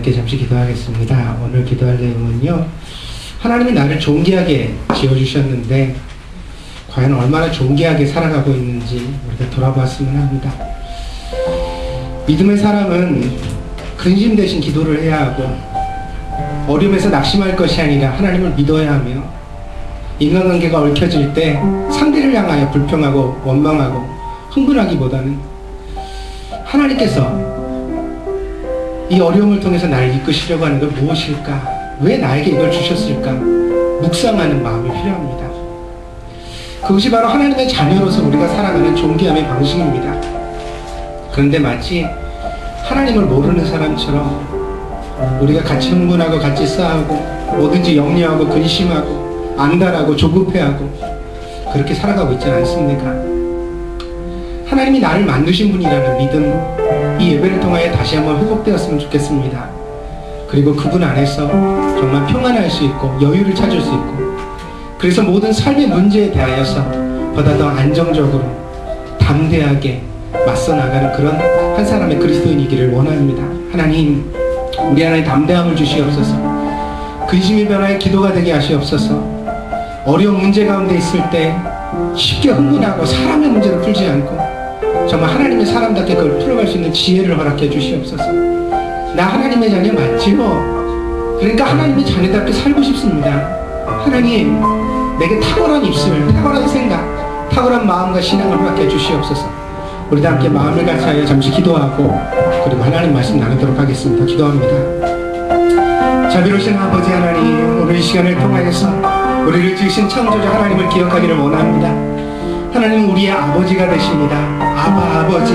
함께 잠시 기도하겠습니다. 오늘 기도할 내용은요, 하나님이 나를 존귀하게 지어주셨는데 과연 얼마나 존귀하게 살아가고 있는지 우리가 돌아봤으면 합니다. 믿음의 사람은 근심 대신 기도를 해야 하고, 어려움에서 낙심할 것이 아니라 하나님을 믿어야 하며, 인간관계가 얽혀질 때 상대를 향하여 불평하고 원망하고 흥분하기보다는 하나님께서 이 어려움을 통해서 나를 이끄시려고 하는 건 무엇일까? 왜 나에게 이걸 주셨을까? 묵상하는 마음이 필요합니다. 그것이 바로 하나님의 자녀로서 우리가 살아가는 존귀함의 방식입니다. 그런데 마치 하나님을 모르는 사람처럼 우리가 같이 흥분하고 같이 싸우고 뭐든지 염려하고 근심하고 안달하고 조급해하고 그렇게 살아가고 있지 않습니까? 하나님이 나를 만드신 분이라는 믿음, 이 예배를 통하여 다시 한번 회복되었으면 좋겠습니다. 그리고 그분 안에서 정말 평안할 수 있고 여유를 찾을 수 있고, 그래서 모든 삶의 문제에 대하여서 보다 더 안정적으로 담대하게 맞서 나가는 그런 한 사람의 그리스도인이기를 원합니다. 하나님, 우리 안에 담대함을 주시옵소서. 근심이 변화의 기도가 되게 하시옵소서. 어려운 문제 가운데 있을 때 쉽게 흥분하고 사람의 문제를 풀지 않고 정말 하나님의 사람답게 그걸 풀어갈 수 있는 지혜를 허락해 주시옵소서. 나 하나님의 자녀 맞지요? 그러니까 하나님의 자녀답게 살고 싶습니다. 하나님, 내게 탁월한 입술, 탁월한 생각, 탁월한 마음과 신앙을 허락해 주시옵소서. 우리도 함께 마음을 같이 하여 잠시 기도하고 그리고 하나님 말씀 나누도록 하겠습니다. 기도합니다. 자비로우신 아버지 하나님, 오늘 이 시간을 통하여서 우리를 지으신 창조자 하나님을 기억하기를 원합니다. 하나님은 우리의 아버지가 되십니다. 아버지.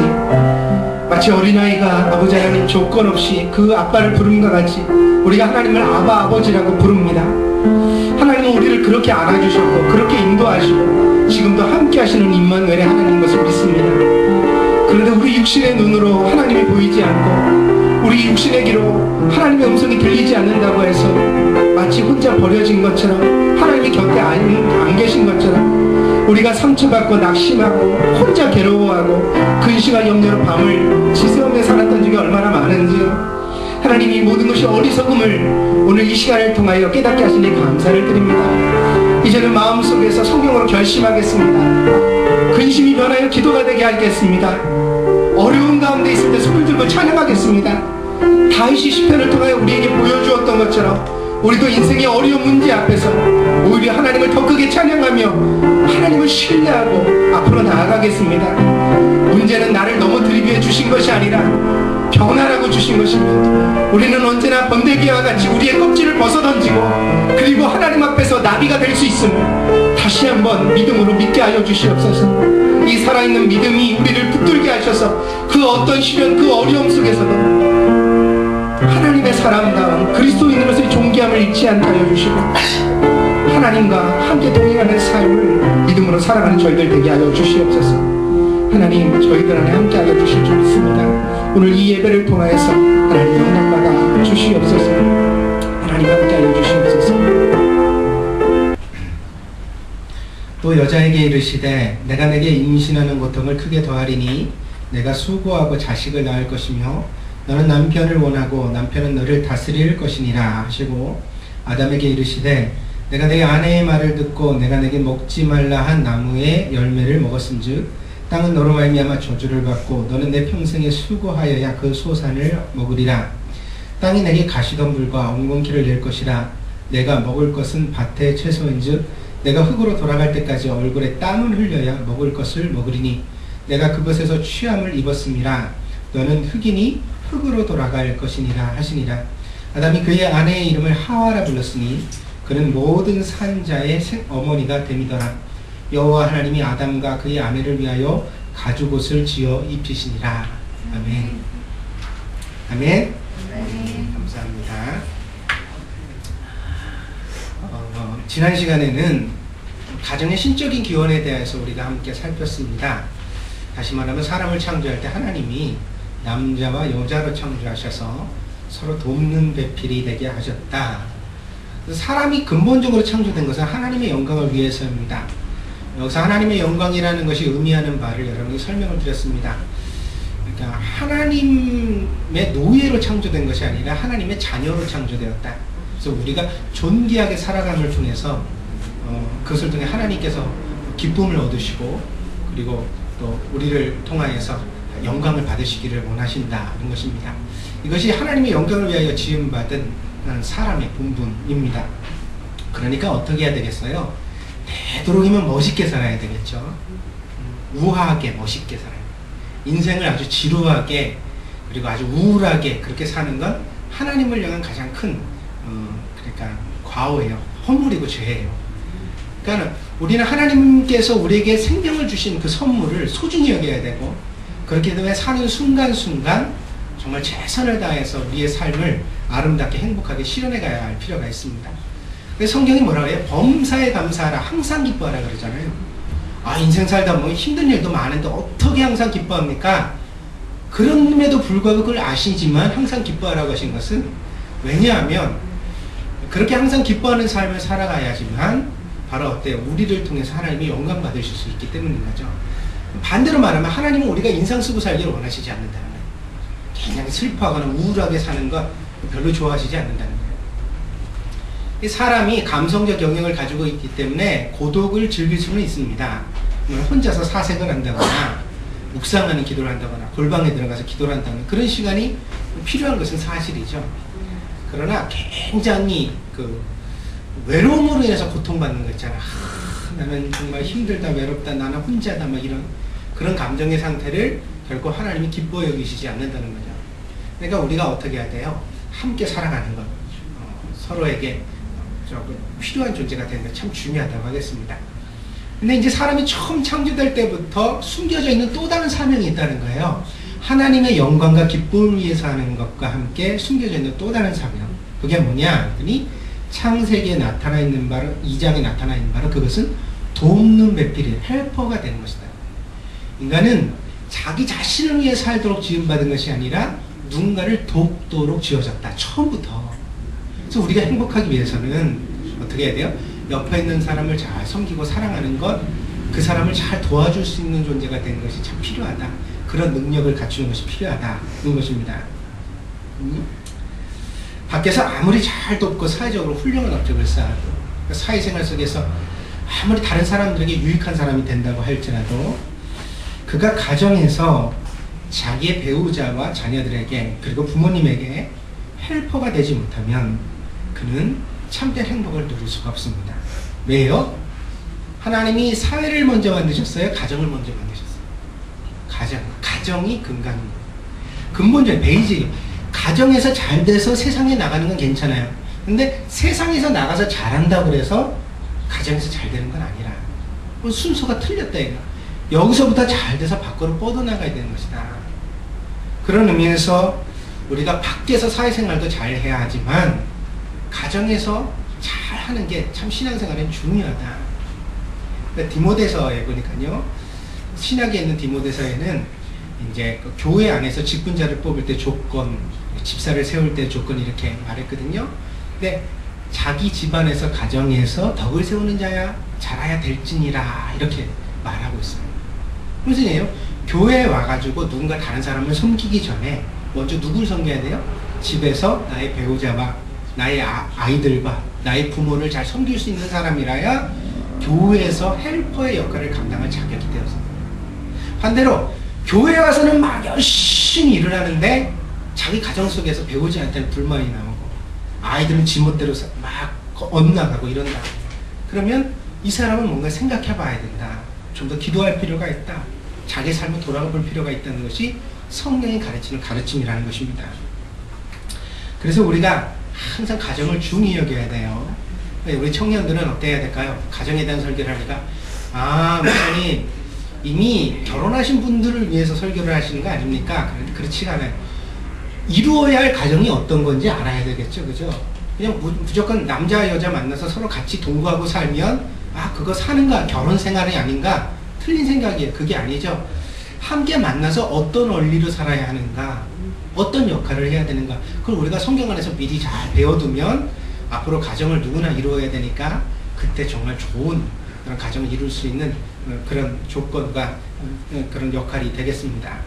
마치 어린아이가 아버지 하나님 조건 없이 그 아빠를 부름과 같이 우리가 하나님을 아버지라고 부릅니다. 하나님은 우리를 그렇게 안아주셨고 그렇게 인도하시고 지금도 함께 하시는 임마누엘의 하나님인 것을 믿습니다. 그런데 우리 육신의 눈으로 하나님이 보이지 않고 우리 육신의 귀로 하나님의 음성이 들리지 않는다고 해서 마치 혼자 버려진 것처럼, 하나님이 곁에 안 계신 것처럼 우리가 상처받고 낙심하고 혼자 괴로워하고 근심과 염려로 밤을 지새우며 살았던 적이 얼마나 많은지요. 하나님이 모든 것이 어리석음을 오늘 이 시간을 통하여 깨닫게 하시니 감사를 드립니다. 이제는 마음속에서 성경으로 결심하겠습니다. 근심이 변하여 기도가 되게 하겠습니다. 어려운 가운데 있을 때 손을 들고 찬양하겠습니다. 다윗이 시편을 통하여 우리에게 보여주었던 것처럼 우리도 인생의 어려운 문제 앞에서 오히려 하나님을 더 크게 찬양하며 하나님을 신뢰하고 앞으로 나아가겠습니다. 문제는 나를 넘어뜨리게 주신 것이 아니라 변화라고 주신 것입니다. 우리는 언제나 번데기와 같이 우리의 껍질을 벗어던지고 그리고 하나님 앞에서 나비가 될 수 있음을 다시 한번 믿음으로 믿게 하여 주시옵소서. 이 살아있는 믿음이 우리를 붙들게 하셔서 그 어떤 시련, 그 어려움 속에서도 하나님의 사람다운 그리스도인으로서의 존귀함을 잊지 않게 하여 주시고 하나님과 함께 동행하는 삶을 믿음으로 살아가는 저희들 되게 하여 주시옵소서. 하나님, 저희들 안에 함께 하여 주실 줄 믿습니다. 오늘 이 예배를 통하여서 하나님 영광받아 주시옵소서. 하나님 함께 하여 주시옵소서. 또 여자에게 이르시되 내가 내게 임신하는 고통을 크게 더하리니 내가 수고하고 자식을 낳을 것이며 너는 남편을 원하고 남편은 너를 다스릴 것이니라 하시고, 아담에게 이르시되 내가 내 아내의 말을 듣고 내가 내게 먹지 말라 한 나무의 열매를 먹었은즉 땅은 너로 말미암아 저주를 받고 너는 내 평생에 수고하여야 그 소산을 먹으리라. 땅이 내게 가시덤불과 엉겅퀴를 낼 것이라. 내가 먹을 것은 밭의 채소인즉 내가 흙으로 돌아갈 때까지 얼굴에 땀을 흘려야 먹을 것을 먹으리니 내가 그것에서 취함을 입었음이라. 너는 흙이니 흙으로 돌아갈 것이니라 하시니라. 아담이 그의 아내의 이름을 하와라 불렀으니 그는 모든 산자의 어머니가 됨이더라. 여호와 하나님이 아담과 그의 아내를 위하여 가죽옷을 지어 입히시니라. 아멘. 아멘. 감사합니다. 지난 시간에는 가정의 신적인 기원에 대해서 우리가 함께 살폈습니다. 다시 말하면 사람을 창조할 때 하나님이 남자와 여자로 창조하셔서 서로 돕는 배필이 되게 하셨다. 사람이 근본적으로 창조된 것은 하나님의 영광을 위해서입니다. 여기서 하나님의 영광이라는 것이 의미하는 바를 여러분이 설명을 드렸습니다. 그러니까 하나님의 노예로 창조된 것이 아니라 하나님의 자녀로 창조되었다. 그래서 우리가 존귀하게 살아감을 통해서 그것을 통해 하나님께서 기쁨을 얻으시고 그리고 또 우리를 통하여서 영광을 받으시기를 원하신다는 것입니다. 이것이 하나님의 영광을 위하여 지음받은 사람의 본분입니다. 그러니까 어떻게 해야 되겠어요? 되도록이면 멋있게 살아야 되겠죠. 우아하게 멋있게 살아야 돼요. 인생을 아주 지루하게 그리고 아주 우울하게 그렇게 사는 건 하나님을 향한 가장 큰 그러니까 과오예요. 허물이고 죄예요. 그러니까 우리는 하나님께서 우리에게 생명을 주신 그 선물을 소중히 여겨야 되고 그렇기 때문에 사는 순간순간 정말 최선을 다해서 우리의 삶을 아름답게 행복하게 실현해 가야 할 필요가 있습니다. 그래서 성경이 뭐라고 해요? 범사에 감사하라 항상 기뻐하라 그러잖아요. 아, 인생 살다 보면 힘든 일도 많은데 어떻게 항상 기뻐합니까? 그럼에도 불구하고 그걸 아시지만 항상 기뻐하라고 하신 것은 왜냐하면 그렇게 항상 기뻐하는 삶을 살아가야지만 바로 어때요? 우리를 통해서 하나님이 영광 받으실 수 있기 때문인 거죠. 반대로 말하면 하나님은 우리가 인상 쓰고 살기를 원하시지 않는다는 거예요. 그냥 슬퍼하거나 우울하게 사는 것 별로 좋아하시지 않는다는 거예요. 이 사람이 감성적 영역을 가지고 있기 때문에 고독을 즐길 수는 있습니다. 혼자서 사색을 한다거나 묵상하는 기도를 한다거나 골방에 들어가서 기도를 한다거나 그런 시간이 필요한 것은 사실이죠. 그러나 굉장히 그 외로움으로 인해서 고통받는 거 있잖아. 나는 정말 힘들다, 외롭다, 나는 혼자다, 막 이런 그런 감정의 상태를 결코 하나님이 기뻐 여기시지 않는다는 거죠. 그러니까 우리가 어떻게 해야 돼요? 함께 살아가는 것, 서로에게 필요한 존재가 되는 게 참 중요하다고 하겠습니다. 근데 이제 사람이 처음 창조될 때부터 숨겨져 있는 또 다른 사명이 있다는 거예요. 하나님의 영광과 기쁨을 위해서 하는 것과 함께 숨겨져 있는 또 다른 사명. 그게 뭐냐? 그랬더니 창세기에 나타나 있는 바로 2장에 나타나 있는 바로 그것은 돕는 배필이 헬퍼가 되는 것이다. 인간은 자기 자신을 위해 살도록 지음받은 것이 아니라 누군가를 돕도록 지어졌다. 처음부터. 그래서 우리가 행복하기 위해서는 어떻게 해야 돼요? 옆에 있는 사람을 잘 섬기고 사랑하는 것, 그 사람을 잘 도와줄 수 있는 존재가 되는 것이 참 필요하다. 그런 능력을 갖추는 것이 필요하다는 것입니다. 밖에서 아무리 잘 돕고 사회적으로 훌륭한 업적을 쌓아도 그러니까 사회생활 속에서 아무리 다른 사람들에게 유익한 사람이 된다고 할지라도 그가 가정에서 자기의 배우자와 자녀들에게 그리고 부모님에게 헬퍼가 되지 못하면 그는 참된 행복을 누릴 수가 없습니다. 왜요? 하나님이 사회를 먼저 만드셨어요? 가정을 먼저 만드셨어요? 가정이 근간입니다. 근본적인 베이직이에요. 가정에서 잘 돼서 세상에 나가는 건 괜찮아요. 근데 세상에서 나가서 잘한다고 해서 가정에서 잘 되는 건 아니라 순서가 틀렸다 이거. 여기서부터 잘 돼서 밖으로 뻗어나가야 되는 것이다. 그런 의미에서 우리가 밖에서 사회생활도 잘 해야 하지만 가정에서 잘 하는 게 참 신앙생활엔 중요하다. 그러니까 디모데서에 보니까요. 신약에 있는 디모데서에는 이제 그 교회 안에서 직분자를 뽑을 때 조건, 집사를 세울 때 조건 이렇게 말했거든요. 근데 자기 집안에서 가정에서 덕을 세우는 자야 잘해야 될지니라 이렇게 말하고 있어요. 무슨 얘기예요? 교회에 와가지고 누군가 다른 사람을 섬기기 전에 먼저 누굴 섬겨야 돼요? 집에서 나의 배우자와 나의 아이들과 나의 부모를 잘 섬길 수 있는 사람이라야 교회에서 헬퍼의 역할을 감당할 자격이 되어서. 반대로 교회 와서는 막 열심히 일을 하는데 자기 가정 속에서 배우자한테는 불만이 나오고 아이들은 지멋대로 막 엇나가고 이런다. 그러면 이 사람은 뭔가 생각해 봐야 된다. 좀 더 기도할 필요가 있다. 자기 삶을 돌아가 볼 필요가 있다는 것이 성경이 가르치는 가르침이라는 것입니다. 그래서 우리가 항상 가정을 중히 여겨야 돼요. 우리 청년들은 어떻게 해야 될까요? 가정에 대한 설교를 하니까 목사님 이미 결혼하신 분들을 위해서 설교를 하시는 거 아닙니까? 그렇지 않아요. 이루어야 할 가정이 어떤 건지 알아야 되겠죠. 그죠? 그냥 무조건 남자 여자 만나서 서로 같이 동거하고 살면 그거 사는가 결혼 생활이 아닌가? 틀린 생각이에요. 그게 아니죠. 함께 만나서 어떤 원리로 살아야 하는가? 어떤 역할을 해야 되는가? 그걸 우리가 성경 안에서 미리 잘 배워두면 앞으로 가정을 누구나 이루어야 되니까 그때 정말 좋은 그런 가정을 이룰 수 있는 그런 조건과 그런 역할이 되겠습니다.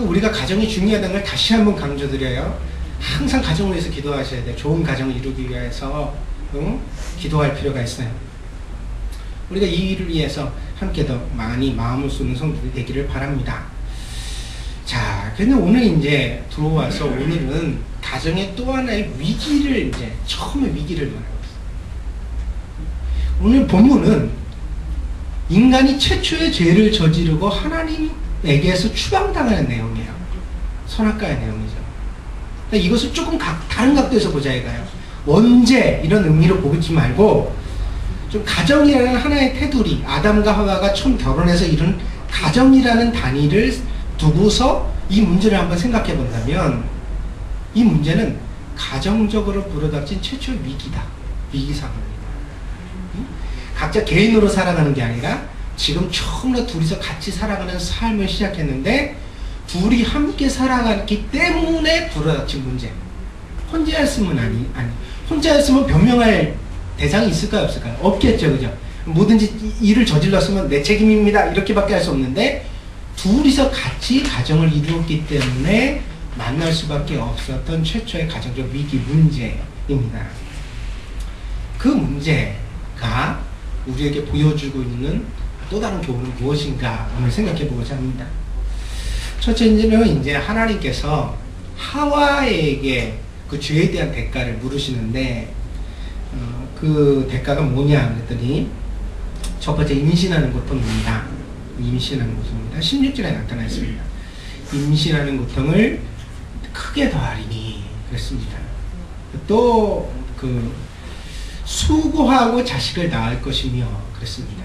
우리가 가정이 중요하다는 걸 다시 한번 강조드려요. 항상 가정을 위해서 기도하셔야 돼요. 좋은 가정을 이루기 위해서 기도할 필요가 있어요. 우리가 이 일을 위해서 함께 더 많이 마음을 쏟는 성도들이 되기를 바랍니다. 자, 근데 오늘 이제 들어와서 오늘은 가정의 또 하나의 위기를 이제 처음에 위기를 말하고 있어요. 오늘 본문은 인간이 최초의 죄를 저지르고 하나님에게서 추방당하는 내용이에요. 선악과의 내용이죠. 이것을 조금 다른 각도에서 보자 이거예요. 원죄 이런 의미로 보지 말고 좀 가정이라는 하나의 테두리, 아담과 하와가 처음 결혼해서 이룬 가정이라는 단위를 두고서 이 문제를 한번 생각해 본다면 이 문제는 가정적으로 불어닥친 최초의 위기다. 위기 상황입니다. 각자 개인으로 살아가는 게 아니라 지금 처음으로 둘이서 같이 살아가는 삶을 시작했는데 둘이 함께 살아갔기 때문에 불어닥친 문제. 혼자였으면 아니. 혼자였으면 변명할 대상이 있을까요, 없을까요? 없겠죠, 그죠? 뭐든지 일을 저질렀으면 내 책임입니다. 이렇게밖에 할 수 없는데 둘이서 같이 가정을 이루었기 때문에 만날 수밖에 없었던 최초의 가정적 위기 문제입니다. 그 문제가 우리에게 보여주고 있는 또 다른 교훈은 무엇인가 오늘 생각해 보고자 합니다. 첫째는 이제 하나님께서 하와에게 그 죄에 대한 대가를 물으시는데 그 대가가 뭐냐 그랬더니 첫 번째 임신하는 고통입니다. 임신하는 고통입니다. 16절에 나타나 있습니다. 임신하는 고통을 크게 더하리니 그랬습니다. 또 그 수고하고 자식을 낳을 것이며 그랬습니다.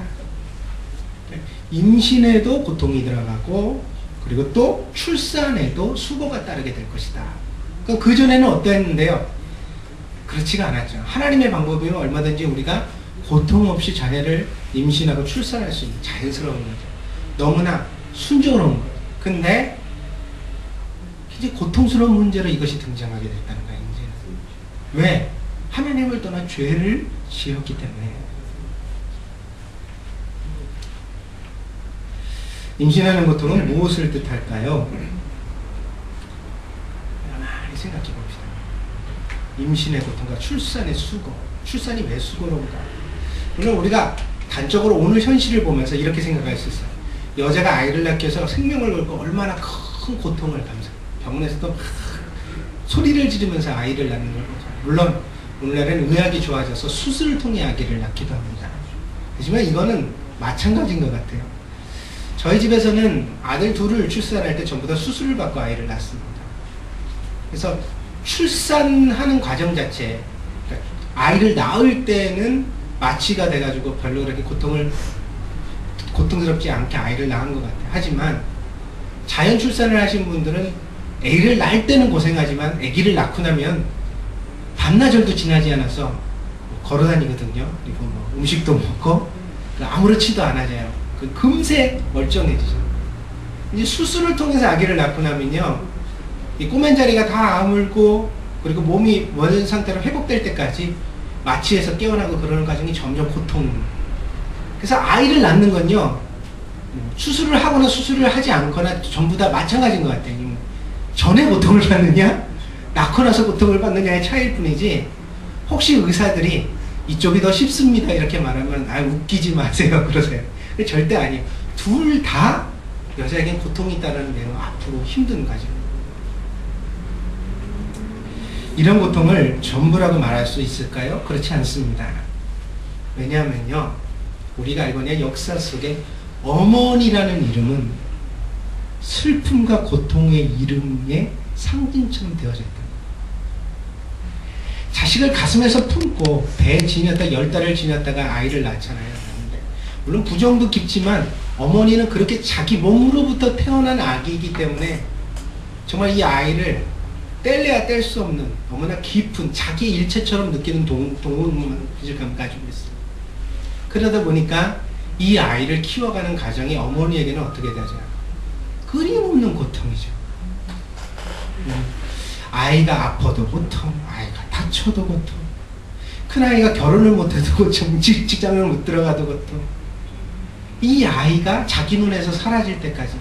임신에도 고통이 들어가고 그리고 또 출산에도 수고가 따르게 될 것이다. 그 전에는 어땠는데요? 그렇지가 않았죠. 하나님의 방법이면 얼마든지 우리가 고통 없이 자녀를 임신하고 출산할 수 있는 자연스러운 거죠. 너무나 순조로운 거죠. 근데 이제 고통스러운 문제로 이것이 등장하게 됐다는 거예요. 이제는. 왜? 하나님을 떠난 죄를 지었기 때문에. 임신하는 고통은 무엇을 뜻할까요? 많이 생각해 봅시다. 임신의 고통과 출산의 수고. 출산이 왜 수고로운가? 물론 우리가 단적으로 오늘 현실을 보면서 이렇게 생각할 수 있어요. 여자가 아이를 낳기 위해서 생명을 걸고 얼마나 큰 고통을 감수해요. 병원에서도 소리를 지르면서 아이를 낳는 걸 보죠. 물론 오늘날에는 의학이 좋아져서 수술을 통해 아기를 낳기도 합니다. 하지만 이거는 마찬가지인 것 같아요. 저희 집에서는 아들 둘을 출산할 때 전부 다 수술을 받고 아이를 낳습니다. 그래서 출산하는 과정 자체, 그러니까 아이를 낳을 때는 마취가 돼가지고 별로 그렇게 고통스럽지 않게 아이를 낳은 것 같아요. 하지만 자연 출산을 하신 분들은 애를 낳을 때는 고생하지만 아기를 낳고 나면 반나절도 지나지 않아서 걸어다니거든요. 그리고 뭐 음식도 먹고 아무렇지도 않아져요. 금세 멀쩡해지죠. 이제 수술을 통해서 아기를 낳고 나면요, 이 꼬맨자리가 다 아물고 그리고 몸이 원래 상태로 회복될 때까지 마취해서 깨어나고 그러는 과정이 점점 고통. 그래서 아이를 낳는 건요, 수술을 하거나 수술을 하지 않거나 전부 다 마찬가지인 것 같아요. 전에 고통을 받느냐, 낳고 나서 고통을 받느냐의 차이일 뿐이지, 혹시 의사들이 이쪽이 더 쉽습니다 이렇게 말하면 웃기지 마세요 그러세요. 근데 절대 아니에요. 둘 다 여자에겐 고통이 있다는 데는 앞으로 힘든 과정. 이런 고통을 전부라고 말할 수 있을까요? 그렇지 않습니다. 왜냐하면요, 우리가 알고 있는 역사 속에 어머니라는 이름은 슬픔과 고통의 이름의 상징처럼 되어져 있다. 자식을 가슴에서 품고 배에 지녔다 10달을 지녔다가 아이를 낳잖아요. 물론 부정도 깊지만 어머니는 그렇게 자기 몸으로부터 태어난 아기이기 때문에 정말 이 아이를 뗄래야 뗄 수 없는 너무나 깊은 자기 일체처럼 느끼는 동물감을 가지고 있어요. 그러다 보니까 이 아이를 키워가는 가정이 어머니에게는 어떻게 되죠? 끊임없는 고통이죠. 아이가 아파도 고통, 아이가 다쳐도 고통, 큰아이가 결혼을 못해도 고통, 직장을 못 들어가도 고통, 이 아이가 자기 눈에서 사라질 때까지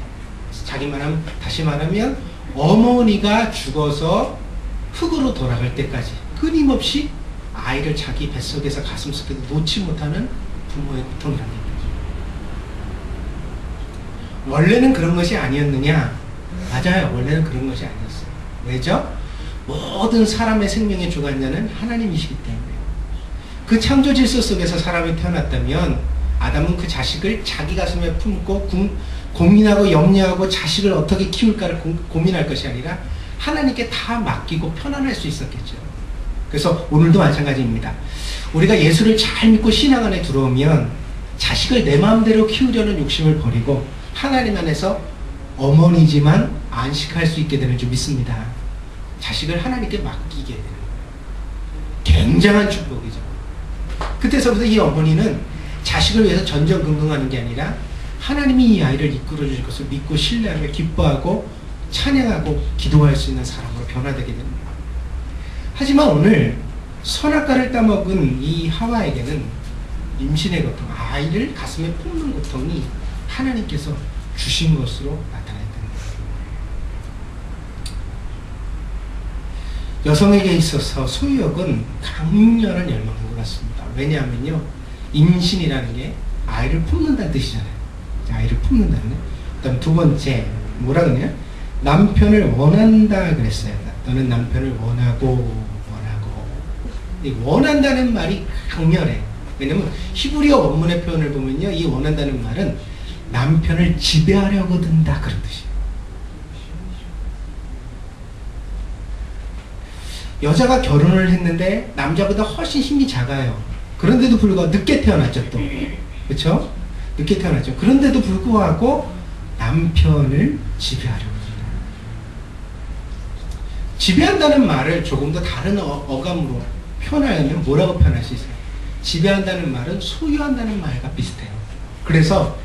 다시 말하면 어머니가 죽어서 흙으로 돌아갈 때까지 끊임없이 아이를 자기 뱃속에서 가슴속에서 놓지 못하는 부모의 고통이라는 얘기죠. 원래는 그런 것이 아니었느냐? 맞아요. 원래는 그런 것이 아니었어요. 왜죠? 모든 사람의 생명의 주관자는 하나님이시기 때문에. 그 창조 질서 속에서 사람이 태어났다면 아담은 그 자식을 자기 가슴에 품고 고민하고 염려하고 자식을 어떻게 키울까를 고민할 것이 아니라 하나님께 다 맡기고 편안할 수 있었겠죠. 그래서 오늘도 마찬가지입니다. 우리가 예수를 잘 믿고 신앙 안에 들어오면 자식을 내 마음대로 키우려는 욕심을 버리고 하나님 안에서 어머니지만 안식할 수 있게 되는 줄 믿습니다. 자식을 하나님께 맡기게 되는 거예요. 굉장한 축복이죠. 그때서부터 이 어머니는 자식을 위해서 전전긍긍하는 게 아니라 하나님이 이 아이를 이끌어 주실 것을 믿고 신뢰하며 기뻐하고 찬양하고 기도할 수 있는 사람으로 변화되게 됩니다. 하지만 오늘 선악과를 따먹은 이 하와에게는 임신의 고통, 아이를 가슴에 품는 고통이 하나님께서 주신 것으로 나타났다는 거예요. 여성에게 있어서 소유욕은 강렬한 열망인 것 같습니다. 왜냐하면요, 임신이라는 게 아이를 품는다는 뜻이잖아요. 아이를 품는다는 거. 그다음 두 번째 뭐라 그러냐? 남편을 원한다 그랬어요. 너는 남편을 원하고. 이 원한다는 말이 강렬해. 왜냐면 히브리어 원문의 표현을 보면요, 이 원한다는 말은 남편을 지배하려고 든다 그런 뜻이에요. 여자가 결혼을 했는데 남자보다 훨씬 힘이 작아요. 그런데도 불구하고 늦게 태어났죠 또. 그렇죠? 늦게 태어났죠. 그런데도 불구하고 남편을 지배하려고 든다. 지배한다는 말을 조금 더 다른 어감으로 표현하려면 뭐라고 표현할 수 있어요? 지배한다는 말은 소유한다는 말과 비슷해요. 그래서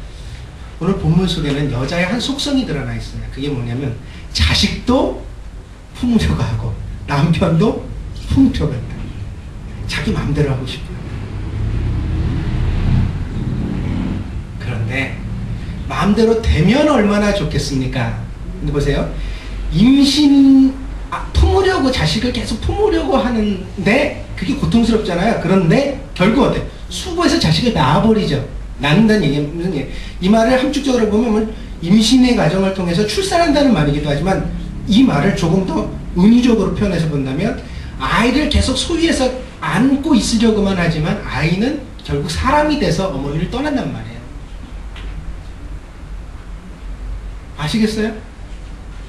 오늘 본문 속에는 여자의 한 속성이 드러나 있어요. 그게 뭐냐면 자식도 품으려고 하고 남편도 품으려고 한다. 자기 마음대로 하고 싶어요. 그런데 마음대로 되면 얼마나 좋겠습니까? 근데 보세요. 품으려고, 자식을 계속 품으려고 하는데 그게 고통스럽잖아요. 그런데 결국 어때? 수고해서 자식을 낳아버리죠. 낳는다는 얘기는 무슨 얘기? 이 말을 함축적으로 보면 임신의 과정을 통해서 출산한다는 말이기도 하지만 이 말을 조금 더 은유적으로 표현해서 본다면 아이를 계속 소유해서 안고 있으려고만 하지만 아이는 결국 사람이 돼서 어머니를 떠난단 말이에요. 아시겠어요?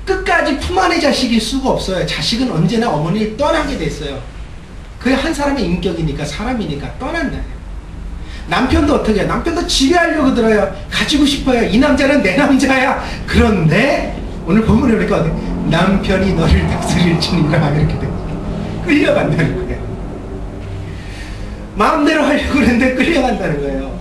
끝까지 품 안의 자식일 수가 없어요. 자식은 언제나 어머니를 떠나게 됐어요. 그게 한 사람의 인격이니까, 사람이니까 떠난다. 남편도 어떻게 해요? 남편도 지배하려고 들어요. 가지고 싶어요. 이 남자는 내 남자야. 그런데 오늘 본문에 보니까 어때? 남편이 너를 다스릴지니라 이렇게 돼요. 끌려간다는 거예요. 마음대로 하려고 그랬는데 끌려간다는 거예요.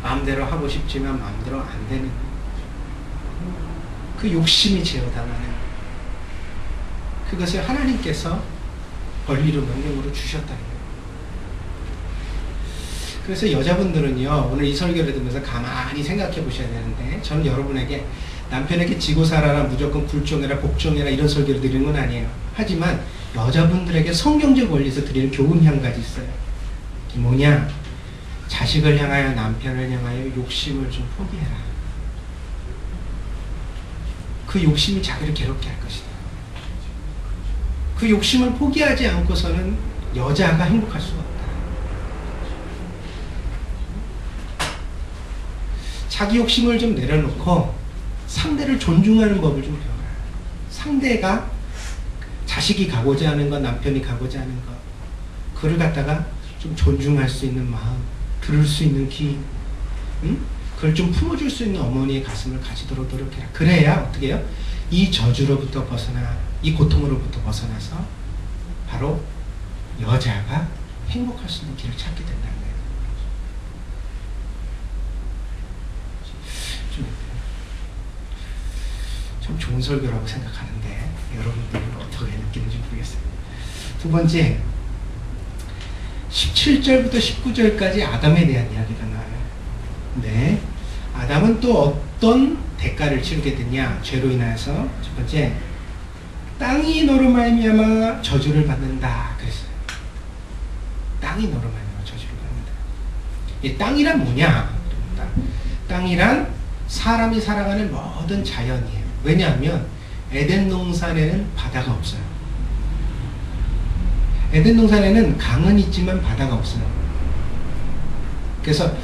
마음대로 하고 싶지만 마음대로 안 되는 그 욕심이 제어당하는 그것을 하나님께서 권리로 명령으로 주셨다는 거예요. 그래서 여자분들은요, 오늘 이 설교를 들으면서 가만히 생각해 보셔야 되는데, 저는 여러분에게 남편에게 지고 살아라, 무조건 굴종해라, 복종해라 이런 설교를 드리는 건 아니에요. 하지만 여자분들에게 성경적 원리에서 드리는 교훈이 한 가지 있어요. 그게 뭐냐? 자식을 향하여, 남편을 향하여 욕심을 좀 포기해라. 그 욕심이 자기를 괴롭게 할 것이다. 그 욕심을 포기하지 않고서는 여자가 행복할 수가 없다. 자기 욕심을 좀 내려놓고 상대를 존중하는 법을 좀 배워라. 상대가 자식이 가고자 하는 것, 남편이 가고자 하는 것, 그를 갖다가 좀 존중할 수 있는 마음, 들을 수 있는 귀, 그걸 좀 품어줄 수 있는 어머니의 가슴을 가지도록 노력해라. 그래야 어떻게 해요? 이 저주로부터 벗어나, 이 고통으로부터 벗어나서 바로 여자가 행복할 수 있는 길을 찾게 된다는 거예요. 좀 좋은 설교라고 생각하는데 여러분들은 어떻게 느끼는지 모르겠어요. 두 번째, 17절부터 19절까지 아담에 대한 이야기가 나와요. 네. 아담은 또 어떤 대가를 치르게 됐냐? 죄로 인하여서 첫 번째, 땅이 너로 말미암아 저주를 받는다 그랬어요. 땅이 너로 말미암아 저주를 받는다. 이 땅이란 뭐냐? 땅이란 사람이 살아가는 모든 자연이에요. 왜냐하면 에덴 동산에는 바다가 없어요. 에덴 동산에는 강은 있지만 바다가 없어요. 그래서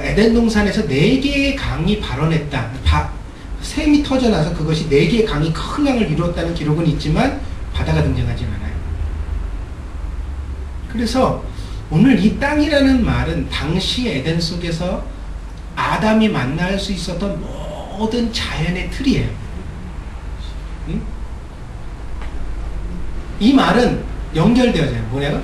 에덴 동산에서 4개의 강이 발원했다. 샘이 터져나서 그것이 4개의 강이 큰 강을 이루었다는 기록은 있지만 바다가 등장하지 않아요. 그래서 오늘 이 땅이라는 말은 당시 에덴 속에서 아담이 만날 수 있었던 모든 자연의 틀이에요. 응? 이 말은 연결되어져요. 뭐냐고?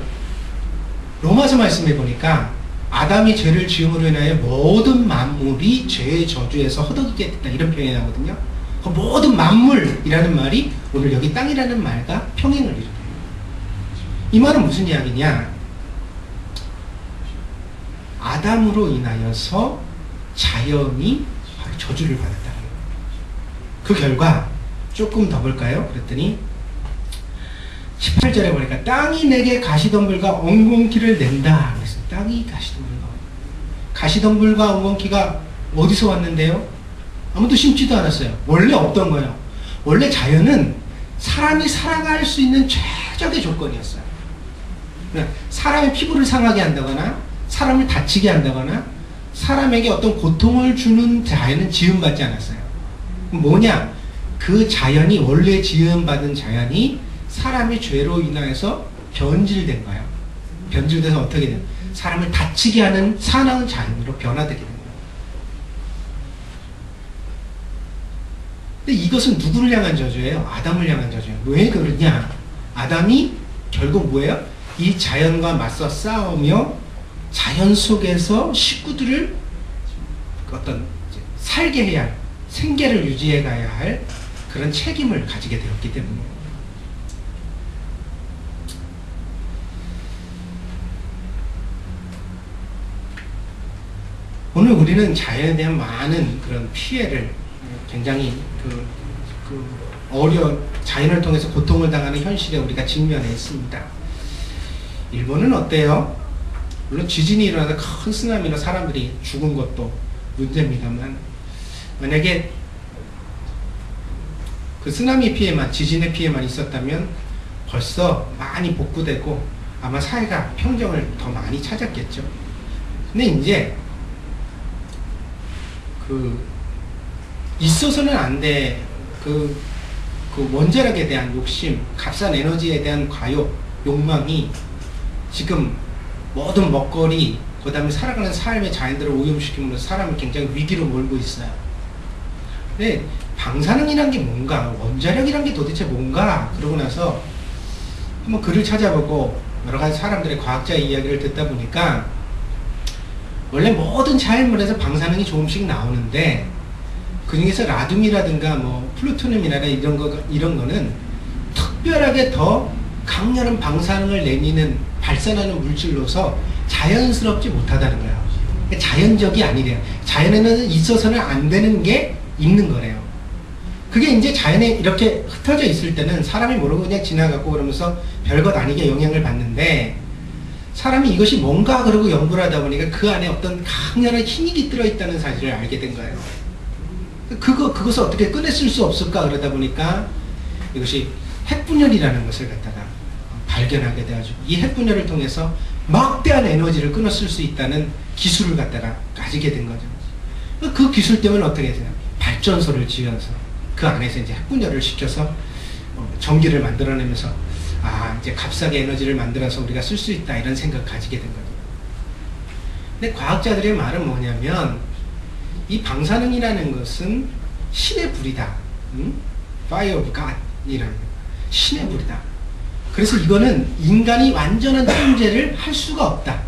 로마서 말씀해 보니까 아담이 죄를 지음으로 인하여 모든 만물이 죄의 저주에서 허덕이게 됐다, 이런 표현이 나거든요. 그 모든 만물이라는 말이 오늘 여기 땅이라는 말과 평행을 이루어요. 이 말은 무슨 이야기냐? 아담으로 인하여서 자연이 바로 저주를 받았다는 거예요. 그 결과 조금 더 볼까요? 그랬더니 18절에 보니까 땅이 내게 가시덤불과 엉겅퀴를 낸다 그랬어요. 땅이 가시덤불과 엉겅퀴가 어디서 왔는데요? 아무도 심지도 않았어요. 원래 없던 거예요. 원래 자연은 사람이 살아갈 수 있는 최적의 조건이었어요. 사람의 피부를 상하게 한다거나 사람을 다치게 한다거나 사람에게 어떤 고통을 주는 자연은 지음받지 않았어요. 뭐냐? 그 자연이, 원래 지음받은 자연이 사람의 죄로 인하여서 변질된 거예요. 변질돼서 어떻게 돼요? 사람을 다치게 하는 사나운 자연으로 변화되게 됩니다. 근데 이것은 누구를 향한 저주예요? 아담을 향한 저주예요. 왜 그러냐? 아담이 결국 뭐예요? 이 자연과 맞서 싸우며 자연 속에서 식구들을 어떤 살게 해야 할, 생계를 유지해 가야 할 그런 책임을 가지게 되었기 때문이에요. 오늘 우리는 자연에 대한 많은 그런 피해를, 굉장히 자연을 통해서 고통을 당하는 현실에 우리가 직면해 있습니다. 일본은 어때요? 물론 지진이 일어나서 큰 쓰나미로 사람들이 죽은 것도 문제입니다만, 만약에 그 쓰나미 피해만, 지진의 피해만 있었다면 벌써 많이 복구되고 아마 사회가 평정을 더 많이 찾았겠죠. 근데 이제 있어서는 안 돼. 그 원자력에 대한 욕심, 값싼 에너지에 대한 과욕, 욕망이 지금 모든 먹거리, 그 다음에 살아가는 삶의 자연들을 오염시킴으로써 사람을 굉장히 위기로 몰고 있어요. 근데 방사능이란 게 뭔가, 원자력이란 게 도대체 뭔가, 그러고 나서 한번 글을 찾아보고 여러 가지 사람들의 과학자의 이야기를 듣다 보니까 원래 모든 자연물에서 방사능이 조금씩 나오는데 그 중에서 라듐이라든가 뭐 플루토늄이라든가 이런 거는 특별하게 더 강렬한 방사능을 내미는, 발산하는 물질로서 자연스럽지 못하다는 거예요. 자연적이 아니래요. 자연에는 있어서는 안 되는 게 있는 거래요. 그게 이제 자연에 이렇게 흩어져 있을 때는 사람이 모르고 그냥 지나가고 그러면서 별것 아니게 영향을 받는데, 사람이 이것이 뭔가 그러고 연구를 하다 보니까 그 안에 어떤 강렬한 힘이 들어있다는 사실을 알게 된 거예요. 그것을 어떻게 꺼냈을 수 없을까 그러다 보니까 이것이 핵분열이라는 것을 갖다가 발견하게 돼가지고 이 핵분열을 통해서 막대한 에너지를 끊었을 수 있다는 기술을 갖다가 가지게 된 거죠. 그 기술 때문에 어떻게 되냐? 발전소를 지어서 그 안에서 이제 핵분열을 시켜서 전기를 만들어내면서 이제 값싸게 에너지를 만들어서 우리가 쓸 수 있다, 이런 생각을 가지게 된 거죠. 근데 과학자들의 말은 뭐냐면 이 방사능이라는 것은 신의 불이다. Fire of God이라는 신의 불이다. 그래서 이거는 인간이 완전한 통제를 할 수가 없다.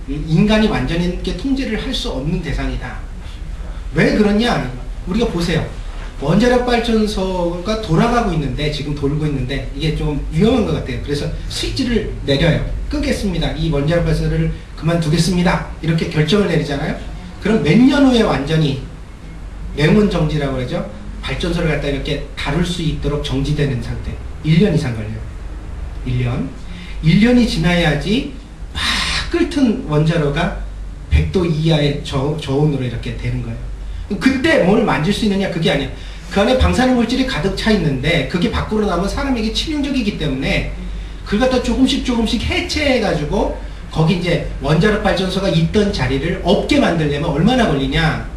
인간이 완전히 통제를 할 수 없는 대상이다. 왜 그러냐? 우리가 보세요. 원자력 발전소가 돌아가고 있는데, 지금 돌고 있는데 이게 좀 위험한 것 같아요. 그래서 스위치를 내려요. 끄겠습니다. 이 원자력 발전소를 그만두겠습니다. 이렇게 결정을 내리잖아요. 그럼 몇 년 후에 완전히 냉온 정지라고 그러죠. 발전소를 갖다 이렇게 다룰 수 있도록 정지되는 상태. 1년 이상 걸려요. 1년이 지나야지 막 끓던 원자로가 100도 이하의 저온으로 이렇게 되는 거예요. 그때 뭘 만질 수 있느냐 그게 아니에요. 그 안에 방사능 물질이 가득 차 있는데 그게 밖으로 나오면 사람에게 치명적이기 때문에 그걸 갖다 조금씩 해체해가지고 거기 이제 원자력 발전소가 있던 자리를 없게 만들려면 얼마나 걸리냐.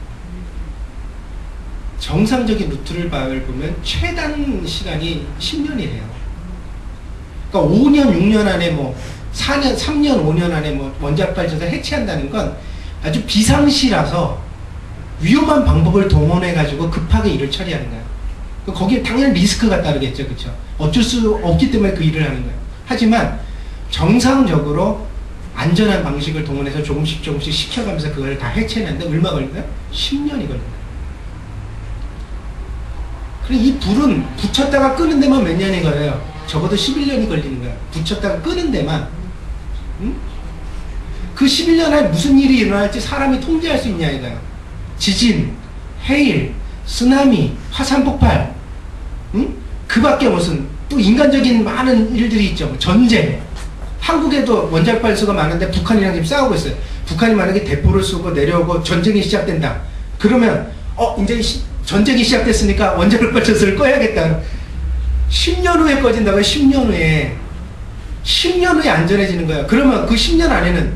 정상적인 루트를 밟으면 최단 시간이 10년이래요. 그러니까 5년, 6년 안에 뭐 4년, 3년, 5년 안에 뭐 원자력 발전소 해체한다는 건 아주 비상시라서 위험한 방법을 동원해가지고 급하게 일을 처리하는 거예요. 거기에 당연히 리스크가 따르겠죠. 그쵸? 어쩔 수 없기 때문에 그 일을 하는 거예요. 하지만 정상적으로 안전한 방식을 동원해서 조금씩 시켜가면서 그걸 다 해체하는데 얼마 걸린가요? 10년이 걸린다. 그리고 이 불은 붙였다가 끄는 데만 몇 년이 걸려요. 적어도 11년이 걸리는 거예요. 붙였다가 끄는 데만. 응? 그 11년 안에 무슨 일이 일어날지 사람이 통제할 수 있냐 이거예요. 지진, 해일, 쓰나미, 화산 폭발, 응? 그 밖에 무슨 또 인간적인 많은 일들이 있죠. 뭐 전쟁. 한국에도 원자력 발전소가 많은데 북한이랑 지금 싸우고 있어요. 북한이 만약에 대포를 쏘고 내려오고 전쟁이 시작된다. 그러면 이제 전쟁이 시작됐으니까 원자력 발전소를 꺼야겠다. 10년 후에 꺼진다고요. 10년 후에. 10년 후에 안전해지는 거예요. 그러면 그 10년 안에는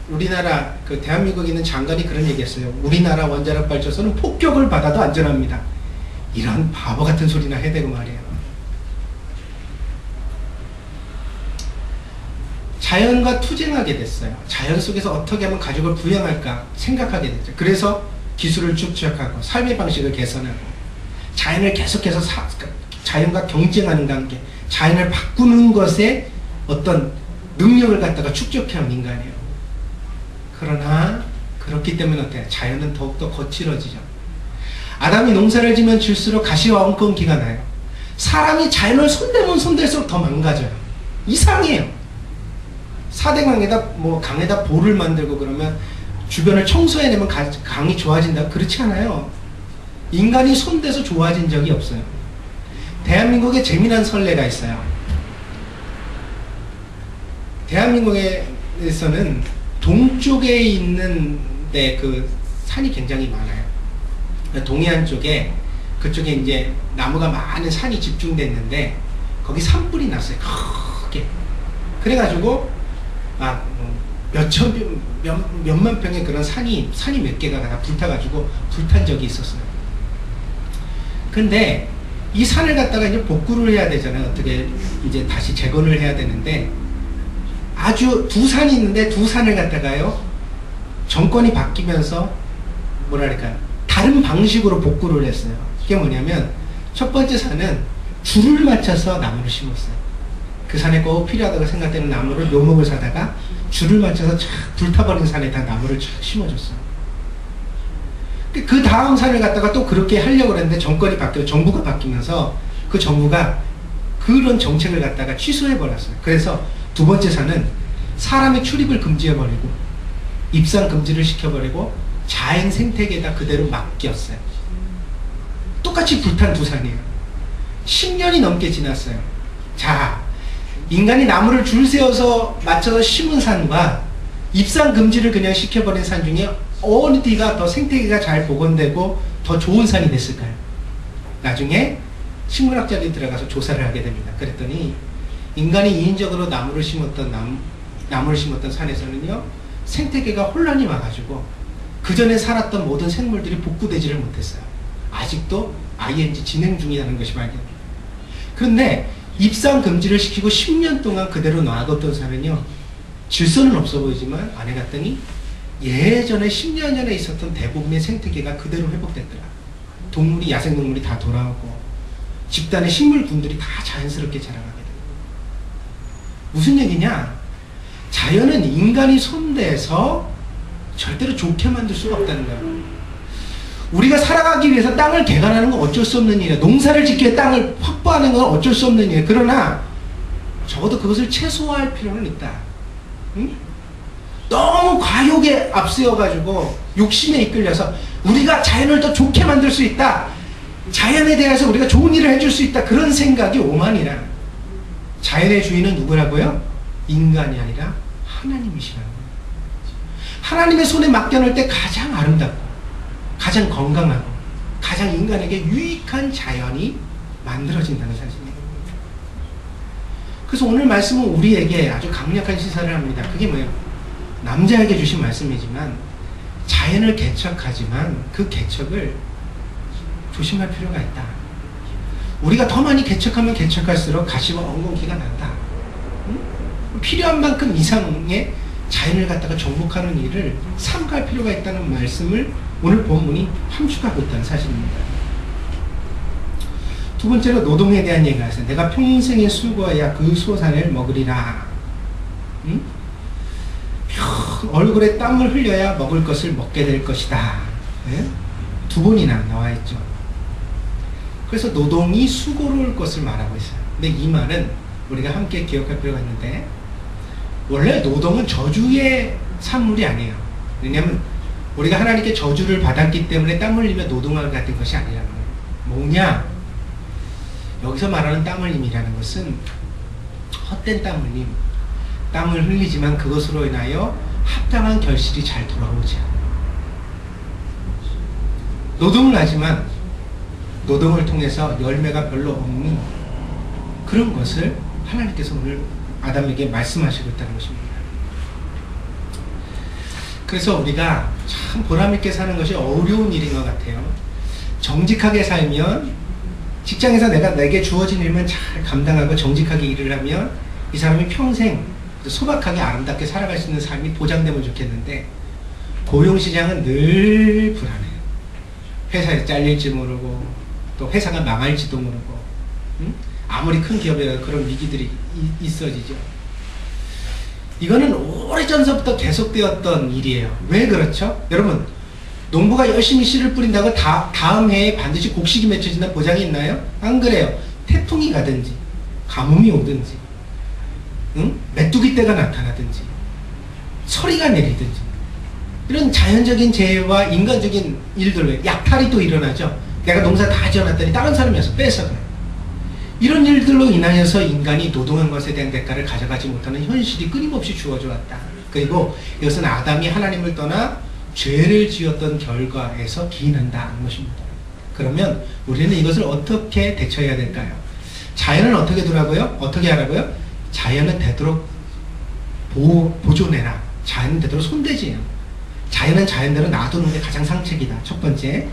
우리나라 그 대한민국에 있는 장관이 그런 얘기했어요. 우리나라 원자력 발전소는 폭격을 받아도 안전합니다. 이런 바보 같은 소리나 해야 되고 말이에요. 자연과 투쟁하게 됐어요. 자연 속에서 어떻게 하면 가족을 부양할까 생각하게 됐죠. 그래서 기술을 축적하고 삶의 방식을 개선하고 자연을 계속해서 자연과 경쟁하는 관계, 자연을 바꾸는 것에 어떤 능력을 갖다가 축적해온 인간이에요. 그러나 그렇기 때문에 어때요? 자연은 더욱더 거칠어지죠. 아담이 농사를 지면 질수록 가시와 엉겅퀴가 나요. 사람이 자연을 손대면 손댈수록 더 망가져요. 이상해요. 강에다 볼을 만들고 그러면 주변을 청소해내면 강이 좋아진다? 그렇지 않아요. 인간이 손대서 좋아진 적이 없어요. 대한민국에 재미난 선례가 있어요. 대한민국에서는 동쪽에 있는 데 그 산이 굉장히 많아요. 동해안 쪽에 그쪽에 이제 나무가 많은 산이 집중됐는데 거기 산불이 났어요. 크게. 그래가지고 몇만 평의 그런 산이 몇 개가 다 불타가지고 불탄 적이 있었어요. 근데 이 산을 갖다가 이제 복구를 해야 되잖아요. 어떻게 이제 다시 재건을 해야 되는데 아주 두 산이 있는데 두 산을 갖다가요 정권이 바뀌면서 다른 방식으로 복구를 했어요. 그게 뭐냐면 첫 번째 산은 줄을 맞춰서 나무를 심었어요. 그 산에 꼭 필요하다고 생각되는 나무를 묘목을 사다가 줄을 맞춰서 쫙 불타버린 산에다 나무를 쫙 심어줬어요. 그 다음 산을 갖다가 또 그렇게 하려고 했는데 정부가 바뀌면서 그 정부가 그런 정책을 갖다가 취소해버렸어요. 그래서 두 번째 산은 사람의 출입을 금지해버리고 입산 금지를 시켜버리고 자연 생태계에다 그대로 맡겼어요. 똑같이 불탄 두 산이에요. 10년이 넘게 지났어요. 자, 인간이 나무를 줄 세워서 맞춰서 심은 산과 입산 금지를 그냥 시켜버린 산 중에 어디가 더 생태계가 잘 복원되고 더 좋은 산이 됐을까요? 나중에 식물학자들이 들어가서 조사를 하게 됩니다. 그랬더니 인간이 인위적으로 나무를 심었던 산에서는요 생태계가 혼란이 와가지고 그 전에 살았던 모든 생물들이 복구되지를 못했어요. 아직도 ING 진행 중이라는 것이 발견됩니다. 그런데 입산 금지를 시키고 10년 동안 그대로 놔뒀던 산은요 질서는 없어 보이지만 안에 갔더니 예전에 10년 전에 있었던 대부분의 생태계가 그대로 회복됐더라. 동물이, 야생동물이 다 돌아오고 집단의 식물군들이 다 자연스럽게 자라가게 됩니다. 무슨 얘기냐? 자연은 인간이 손대서 절대로 좋게 만들 수가 없다는 거예요. 우리가 살아가기 위해서 땅을 개간하는 건 어쩔 수 없는 일이에요. 농사를 짓기 위해 땅을 확보하는 건 어쩔 수 없는 일이에요. 그러나 적어도 그것을 최소화할 필요는 있다. 응? 너무 과욕에 앞세워가지고 욕심에 이끌려서 우리가 자연을 더 좋게 만들 수 있다, 자연에 대해서 우리가 좋은 일을 해줄 수 있다, 그런 생각이 오만이라. 자연의 주인은 누구라고요? 인간이 아니라 하나님이시라는 거예요. 하나님의 손에 맡겨놓을 때 가장 아름답고 가장 건강하고 가장 인간에게 유익한 자연이 만들어진다는 사실이에요. 그래서 오늘 말씀은 우리에게 아주 강력한 시사를 합니다. 그게 뭐예요? 남자에게 주신 말씀이지만 자연을 개척하지만 그 개척을 조심할 필요가 있다. 우리가 더 많이 개척하면 개척할수록 가시와 엉겅퀴가 난다. 응? 필요한 만큼 이상의 자연을 갖다가 정복하는 일을 삼가할 필요가 있다는 말씀을 오늘 본문이 함축하고 있다는 사실입니다. 두 번째로 노동에 대한 얘기를 하세요. 내가 평생에 수고해야 그 소산을 먹으리라. 응? 얼굴에 땀을 흘려야 먹을 것을 먹게 될 것이다. 네? 두 번이나 나와 있죠. 그래서 노동이 수고로울 것을 말하고 있어요. 근데 이 말은 우리가 함께 기억할 필요가 있는데, 원래 노동은 저주의 산물이 아니에요. 왜냐하면 우리가 하나님께 저주를 받았기 때문에 땀 흘리며 노동하게 된 것이 아니라는 거예요. 뭐냐? 여기서 말하는 땀 흘림이라는 것은 헛된 땀 흘림, 땀을 흘리지만 그것으로 인하여 합당한 결실이 잘 돌아오지 않아요. 노동을 하지만 노동을 통해서 열매가 별로 없는 그런 것을 하나님께서 오늘 아담에게 말씀하시고 있다는 것입니다. 그래서 우리가 참 보람있게 사는 것이 어려운 일인 것 같아요. 정직하게 살면, 직장에서 내게 주어진 일만 잘 감당하고 정직하게 일을 하면 이 사람이 평생 소박하게 아름답게 살아갈 수 있는 삶이 보장되면 좋겠는데, 고용시장은 늘 불안해요. 회사에 잘릴지 모르고 또 회사가 망할지도 모르고, 응? 아무리 큰 기업이라도 그런 위기들이 있어지죠. 이거는 오래전서부터 계속되었던 일이에요. 왜 그렇죠? 여러분, 농부가 열심히 씨를 뿌린다고 다음 해에 반드시 곡식이 맺혀진다는 보장이 있나요? 안 그래요. 태풍이 가든지 가뭄이 오든지, 응? 메뚜기 떼가 나타나든지 서리가 내리든지, 이런 자연적인 재해와 인간적인 일들, 약탈이 또 일어나죠. 내가 농사 다 지어놨더니 다른 사람이 와서 뺏어가요. 이런 일들로 인하여서 인간이 노동한 것에 대한 대가를 가져가지 못하는 현실이 끊임없이 주어져 왔다. 그리고 이것은 아담이 하나님을 떠나 죄를 지었던 결과에서 기인한다는 것입니다. 그러면 우리는 이것을 어떻게 대처해야 될까요? 자연은 어떻게 두라고요? 어떻게 하라고요? 자연은 되도록 보존해라. 자연은 되도록 손대지요. 자연은 자연대로 놔두는 게 가장 상책이다. 첫 번째,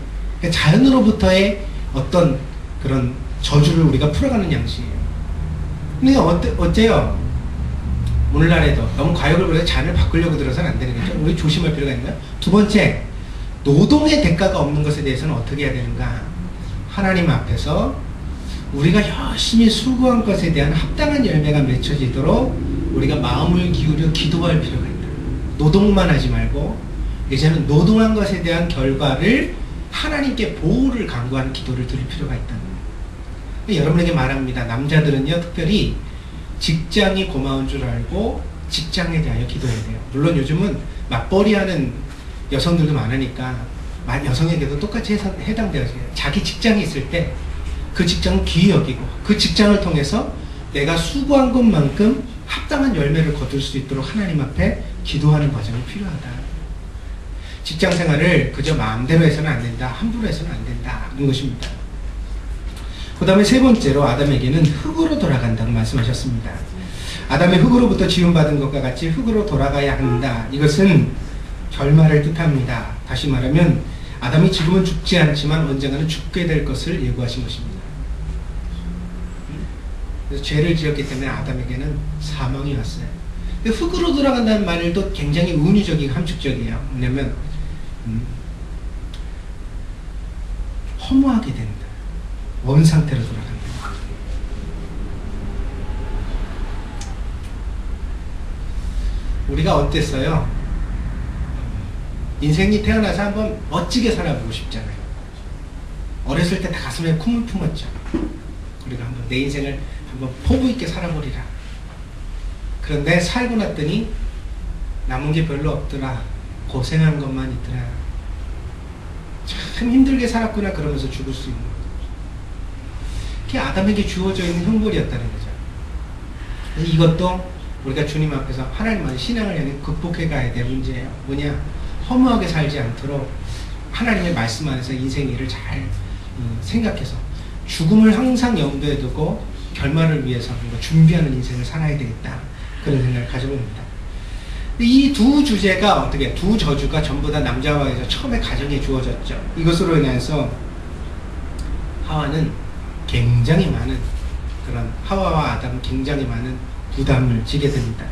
자연으로부터의 어떤 그런 저주를 우리가 풀어가는 양식이에요. 근데 어때요? 오늘날에도 너무 과욕을 부려서 자연을 바꾸려고 들어서는 안 되는 거죠. 우리 조심할 필요가 있나요? 두 번째, 노동의 대가가 없는 것에 대해서는 어떻게 해야 되는가? 하나님 앞에서 우리가 열심히 수고한 것에 대한 합당한 열매가 맺혀지도록 우리가 마음을 기울여 기도할 필요가 있다. 노동만 하지 말고 이제는 노동한 것에 대한 결과를 하나님께 보호를 강구하는 기도를 드릴 필요가 있다는 거예요. 여러분에게 말합니다. 남자들은요, 특별히 직장이 고마운 줄 알고 직장에 대하여 기도해야 돼요. 물론 요즘은 맞벌이 하는 여성들도 많으니까 여성에게도 똑같이 해당되어져요. 자기 직장이 있을 때 그 직장을 귀히 여기고 그 직장을 통해서 내가 수고한 것만큼 합당한 열매를 거둘 수 있도록 하나님 앞에 기도하는 과정이 필요하다. 직장 생활을 그저 마음대로 해서는 안 된다, 함부로 해서는 안 된다는 것입니다. 그 다음에 세 번째로 아담에게는 흙으로 돌아간다고 말씀하셨습니다. 아담이 흙으로부터 지음받은 것과 같이 흙으로 돌아가야 한다. 이것은 결말을 뜻합니다. 다시 말하면 아담이 지금은 죽지 않지만 언젠가는 죽게 될 것을 예고하신 것입니다. 그래서 죄를 지었기 때문에 아담에게는 사망이 왔어요. 흙으로 돌아간다는 말도 굉장히 은유적이고 함축적이에요. 왜냐하면 허무하게 된다. 원상태로 돌아간다. 우리가 어땠어요? 인생이 태어나서 한번 멋지게 살아보고 싶잖아요. 어렸을 때 다 가슴에 콧물 품었죠. 우리가 한번 내 인생을 한번 포부 있게 살아보리라. 그런데 살고 났더니 남은 게 별로 없더라. 고생한 것만 있더라. 참 힘들게 살았구나 그러면서 죽을 수 있는 거죠. 그게 아담에게 주어져 있는 형벌이었다는 거죠. 이것도 우리가 주님 앞에서 하나님만의 신앙을 향해 극복해 가야 될 문제예요. 뭐냐? 허무하게 살지 않도록 하나님의 말씀 안에서 인생 일을 잘 생각해서 죽음을 항상 염두에 두고 결말을 위해서 준비하는 인생을 살아야 되겠다. 그런 생각을 가져봅니다. 이 두 주제가 어떻게, 두 저주가 전부 다 남자와 여자 처음에 가정에 주어졌죠. 이것으로 인해서 하와는 굉장히 많은, 그런 하와와 아담은 굉장히 많은 부담을 지게 됩니다.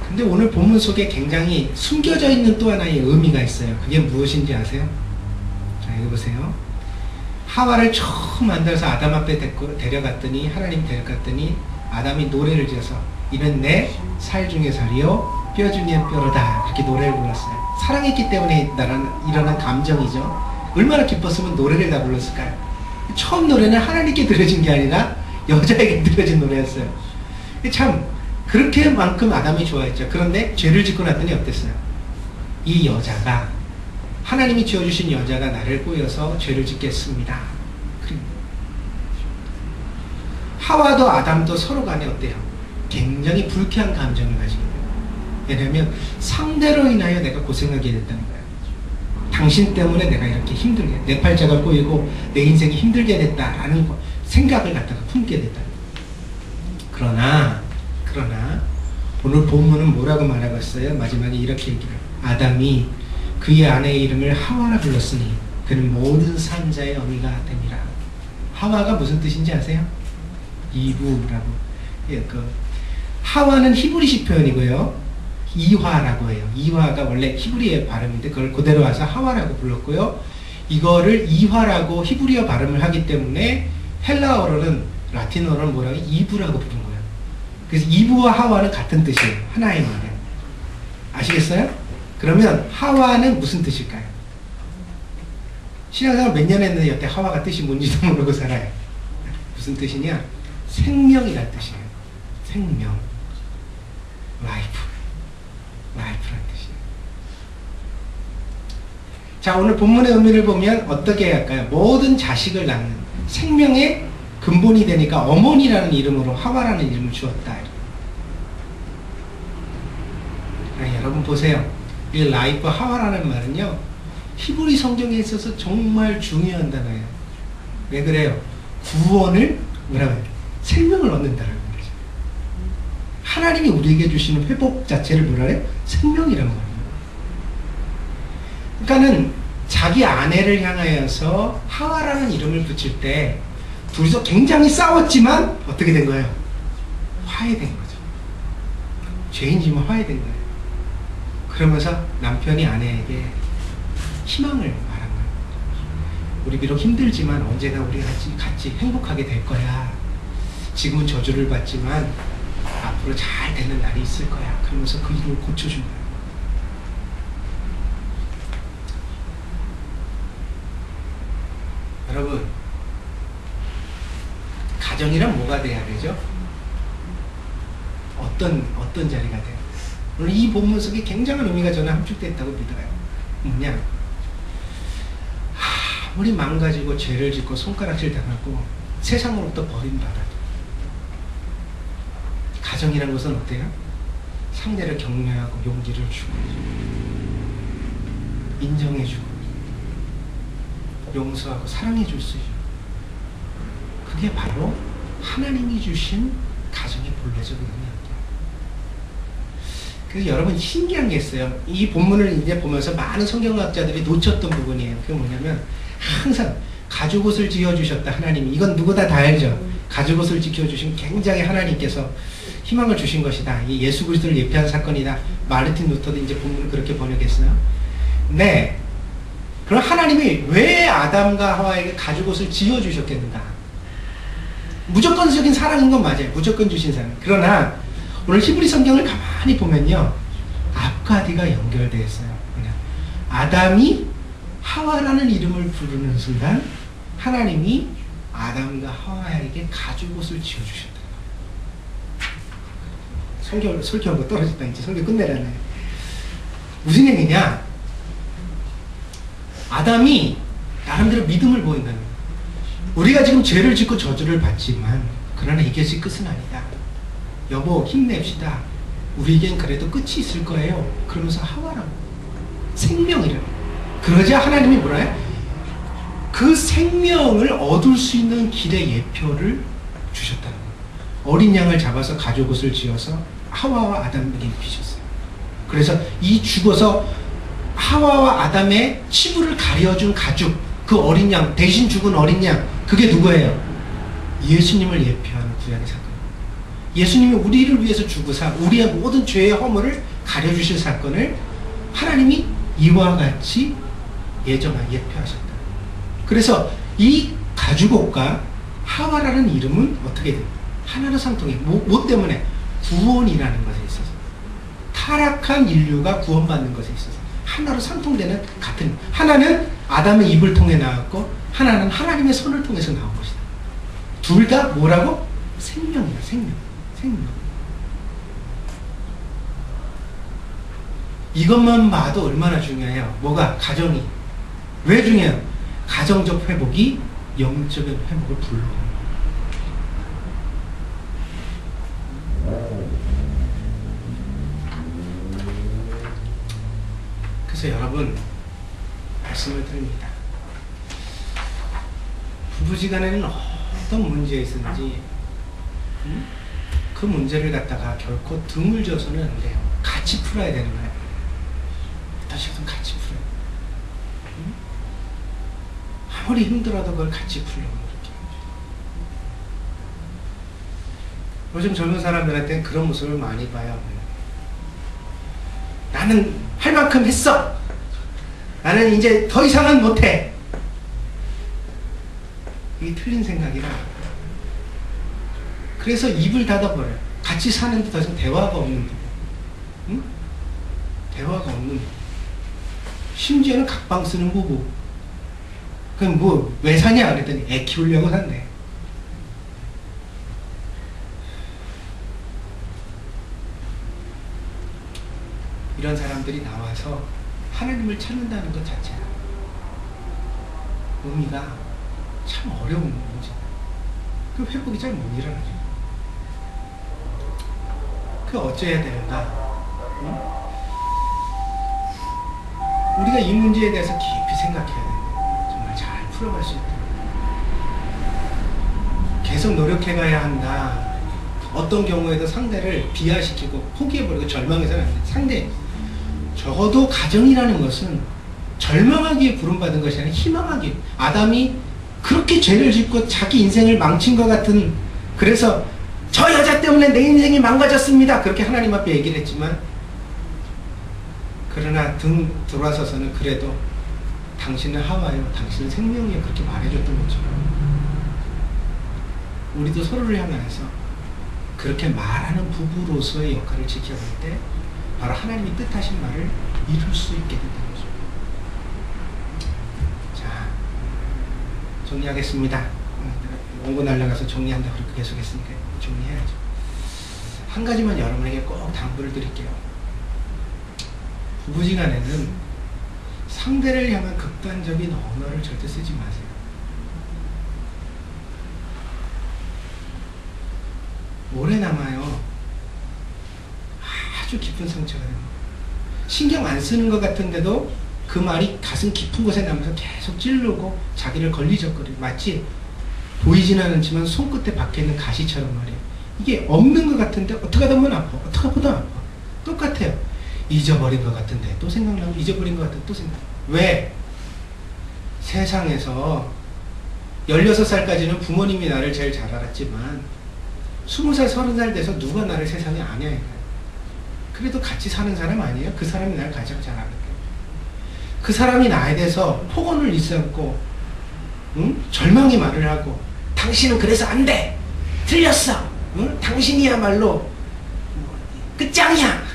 근데 오늘 본문 속에 굉장히 숨겨져 있는 또 하나의 의미가 있어요. 그게 무엇인지 아세요? 자, 이거 보세요. 하와를 처음 만들어서 아담 앞에 데려갔더니, 하나님 데려갔더니 아담이 노래를 지어서 이는 내 살 중에 살이요 뼈 중에 뼈로다, 그렇게 노래를 불렀어요. 사랑했기 때문에 일어난 감정이죠. 얼마나 기뻤으면 노래를 다 불렀을까요? 처음 노래는 하나님께 들려진 게 아니라 여자에게 들려진 노래였어요. 참 그렇게만큼 아담이 좋아했죠. 그런데 죄를 짓고 났더니 어땠어요? 이 여자가, 하나님이 지어주신 여자가 나를 꼬여서 죄를 짓겠습니다. 하와도 아담도 서로 간에 어때요? 굉장히 불쾌한 감정을 가지게 돼요. 왜냐하면 상대로 인하여 내가 고생하게 됐다는 거예요. 당신 때문에 내가 이렇게 힘들게, 내 팔자가 꼬이고 내 인생이 힘들게 됐다라는 생각을 갖다가 품게 됐다. 그러나 오늘 본문은 뭐라고 말하고 있어요? 마지막에 이렇게 얘기해요. 아담이 그의 아내의 이름을 하와라 불렀으니 그는 모든 산자의 어미가 됨이라. 하와가 무슨 뜻인지 아세요? 이브라고. 예, 하와는 히브리식 표현이고요. 이화라고 해요. 이화가 원래 히브리어 발음인데 그걸 그대로 와서 하와라고 불렀고요. 이거를 이화라고 히브리어 발음을 하기 때문에 헬라어로는, 라틴어로는 뭐라고? 이브라고 부른 거예요. 그래서 이브와 하와는 같은 뜻이에요. 하나의 말이에요. 아시겠어요? 그러면 하와는 무슨 뜻일까요? 신앙생활 몇 년 했는데 여태 하와가 뜻이 뭔지도 모르고 살아요. 무슨 뜻이냐? 생명이란 뜻이에요. 생명. 라이프란 뜻이에요. 자, 오늘 본문의 의미를 보면 어떻게 해야 할까요? 모든 자식을 낳는 생명의 근본이 되니까 어머니라는 이름으로 하와라는 이름을 주었다. 여러분 보세요. 이 라이프 하와라는 말은요, 히브리 성경에 있어서 정말 중요한 단어예요. 왜 그래요? 구원을, 뭐라고 해요? 생명을 얻는다라는 거죠. 하나님이 우리에게 주시는 회복 자체를 뭐라 해요? 생명이란 거예요. 그러니까는 자기 아내를 향하여서 하와라는 이름을 붙일 때 둘이서 굉장히 싸웠지만 어떻게 된 거예요? 화해된 거죠. 죄인지만 화해된 거예요. 그러면서 남편이 아내에게 희망을 말한 거예요. 우리 비록 힘들지만 언제나 우리 같이 행복하게 될 거야. 지금은 저주를 받지만 앞으로 잘 되는 날이 있을 거야. 그러면서 그 일을 고쳐준 거예요. 여러분, 가정이란 뭐가 돼야 되죠? 어떤 자리가 돼요? 오늘 이 본문 속에 굉장한 의미가 저는 함축됐다고 믿어요. 뭐냐? 아무리 망가지고 죄를 짓고 손가락질 당하고 세상으로부터 버림받아도 가정이란 것은 어때요? 상대를 격려하고 용기를 주고 인정해주고 용서하고 사랑해줄 수 있어요. 그게 바로 하나님이 주신 가정의 본래적 의미입니다. 그래서 여러분 신기한 게 있어요. 이 본문을 이제 보면서 많은 성경학자들이 놓쳤던 부분이에요. 그게 뭐냐면 항상 가죽옷을 지어주셨다 하나님이. 이건 누구나 다 알죠. 가죽옷을 지켜주신 굉장히 하나님께서 희망을 주신 것이다. 이 예수 그리스도를 예표한 사건이다. 마르틴 루터도 이제 본문을 그렇게 번역했어요. 네. 그럼 하나님이 왜 아담과 하와에게 가죽옷을 지어주셨겠는가? 무조건적인 사랑인 건 맞아요. 무조건 주신 사랑. 그러나 오늘 히브리 성경을 가만히 보면요, 앞과 뒤가 연결되어 있어요. 그냥 아담이 하와라는 이름을 부르는 순간 하나님이 아담과 하와에게 가죽옷을 지어주셨다. 설교하고 떨어졌다. 이제 설교 끝내라네. 무슨 얘기냐? 아담이 나름대로 믿음을 보인다는 거예요. 우리가 지금 죄를 짓고 저주를 받지만 그러나 이것이 끝은 아니다. 여보 힘냅시다. 우리에겐 그래도 끝이 있을 거예요. 그러면서 하와라고 생명이라고. 그러자 하나님이 뭐라 해? 그 생명을 얻을 수 있는 길의 예표를 주셨다는 거예요. 어린 양을 잡아서 가죽옷을 지어서 하와와 아담에게 입히셨어요. 그래서 이 죽어서 하와와 아담의 치부를 가려준 가죽, 그 어린 양, 대신 죽은 어린 양, 그게 누구예요? 예수님을 예표하는 구약의 사건. 예수님이 우리를 위해서 죽으사 우리의 모든 죄의 허물을 가려주실 사건을 하나님이 이와 같이 예표하셨다. 그래서 이 가죽옷과 하와라는 이름은 어떻게 돼요? 하나로 상통해. 뭐 때문에? 구원이라는 것에 있어서. 타락한 인류가 구원받는 것에 있어서 하나로 상통되는 같은, 하나는 아담의 입을 통해 나왔고 하나는 하나님의 손을 통해서 나온 것이다. 둘 다 뭐라고? 생명이야. 생명. 이것만 봐도 얼마나 중요해요. 뭐가? 가정이. 왜 중요해요? 가정적 회복이 영적인 회복을 불러옵니다. 그래서 여러분 말씀을 드립니다. 부부지간에는 어떤 문제가 있었는지 그 문제를 갖다가 결코 등을 져서는 안 돼요. 같이 풀어야 되는 거예요. 다시 좀 같이 풀어요. 아무리 힘들어도 그걸 같이 풀려고 그렇게. 요즘 젊은 사람들한테는 그런 모습을 많이 봐요. 나는 할 만큼 했어. 나는 이제 더 이상은 못해. 이게 틀린 생각이라. 그래서 입을 닫아버려요. 같이 사는데 더 이상 대화가 없는 부분. 응? 대화가 없는 부분. 심지어는 각방 쓰는 부부. 그럼 뭐 왜 사냐 그랬더니 애 키우려고 산대. 이런 사람들이 나와서 하나님을 찾는다는 것 자체가 의미가 참 어려운 문제. 그 회복이 잘 못 일어나죠. 그 어째야 되는가? 응? 우리가 이 문제에 대해서 깊이 생각해야 돼요. 정말 잘 풀어갈 수 있다. 계속 노력해가야 한다. 어떤 경우에도 상대를 비하시키고 포기해버리고 절망해서는 안 돼. 상대, 적어도 가정이라는 것은 절망하기에 부름받은 것이 아니라 희망하기. 아담이 그렇게 죄를 짓고 자기 인생을 망친 것 같은, 그래서 저 여자 때문에 내 인생이 망가졌습니다. 그렇게 하나님 앞에 얘기를 했지만, 그러나 등 돌아서서는 그래도 당신은 하와요, 당신은 생명이요, 그렇게 말해줬던 거죠. 우리도 서로를 향해서 그렇게 말하는 부부로서의 역할을 지켜볼 때 바로 하나님이 뜻하신 말을 이룰 수 있게 된다는 거죠. 자, 정리하겠습니다. 원고 날라가서 정리한다 그렇게 계속했으니까 정리해야죠. 한 가지만 여러분에게 꼭 당부를 드릴게요. 부부지간에는 상대를 향한 극단적인 언어를 절대 쓰지 마세요. 오래 남아요. 아주 깊은 상처가 됩니다. 신경 안 쓰는 것 같은데도 그 말이 가슴 깊은 곳에 남아서 계속 찌르고 자기를 걸리적거리고, 마치 보이진 않지만 손끝에 박혀있는 가시처럼 말이에요. 이게 없는 것 같은데 어떻게 하다 보면 아파. 어떻게 하다 아파. 똑같아요. 잊어버린 것 같은데 또 생각나고, 잊어버린 것 같은데 또 생각나고. 왜? 세상에서 16살까지는 부모님이 나를 제일 잘 알았지만 20살, 30살 돼서 누가 나를 세상에 아냐 이거예요. 그래도 같이 사는 사람 아니에요? 그 사람이 나를 가장 잘 아는 거예요. 그 사람이 나에 대해서 폭언을 일삼고, 응? 절망의 말을 하고, 당신은 그래서 안 돼! 틀렸어! 응? 당신이야말로 끝장이야!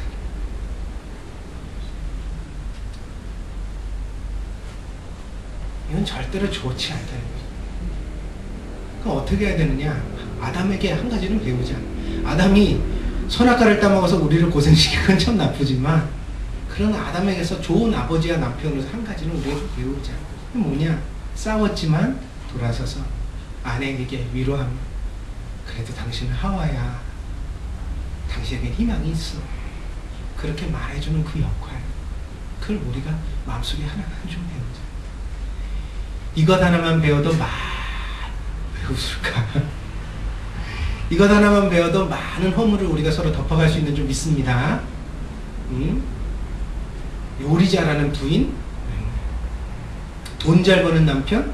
이건 절대로 좋지 않다는 거죠. 그럼 어떻게 해야 되느냐? 아담에게 한 가지는 배우자. 아담이 선악과를 따먹어서 우리를 고생시킨 건 참 나쁘지만, 그런 아담에게서 좋은 아버지와 남편으로서 한 가지는 우리에게 배우자. 뭐냐? 싸웠지만 돌아서서 아내에게 위로하며, 그래도 당신은 하와야, 당신에게 희망이 있어. 그렇게 말해주는 그 역할, 그걸 우리가 마음속에 하나하나 좀 배우자. 이것 하나만 배워도 왜 웃을까? 이것 하나만 배워도 많은 허물을 우리가 서로 덮어갈 수 있는 줄 믿습니다. 요리 잘하는 부인, 돈 잘 버는 남편,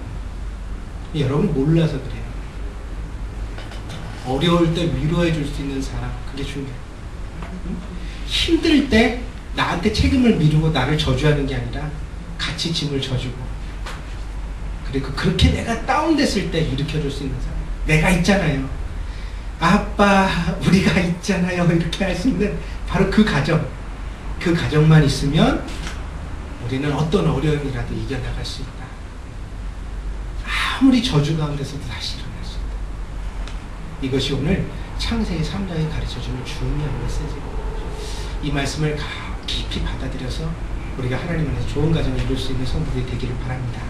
여러분 몰라서 그래요. 어려울 때 위로해 줄 수 있는 사람, 그게 중요해요. 힘들 때 나한테 책임을 미루고 나를 저주하는 게 아니라 같이 짐을 져주고, 그리고 그렇게 내가 다운됐을 때 일으켜줄 수 있는 사람. 내가 있잖아요. 아빠, 우리가 있잖아요. 이렇게 할 수 있는 바로 그 가정. 그 가정만 있으면 우리는 어떤 어려움이라도 이겨나갈 수 있다. 아무리 저주 가운데서도 다시 일어날 수 있다. 이것이 오늘 창세기 3장이 가르쳐주는 중요한 메시지입니다. 이 말씀을 깊이 받아들여서 우리가 하나님 안에서 좋은 가정을 이룰 수 있는 성도들이 되기를 바랍니다.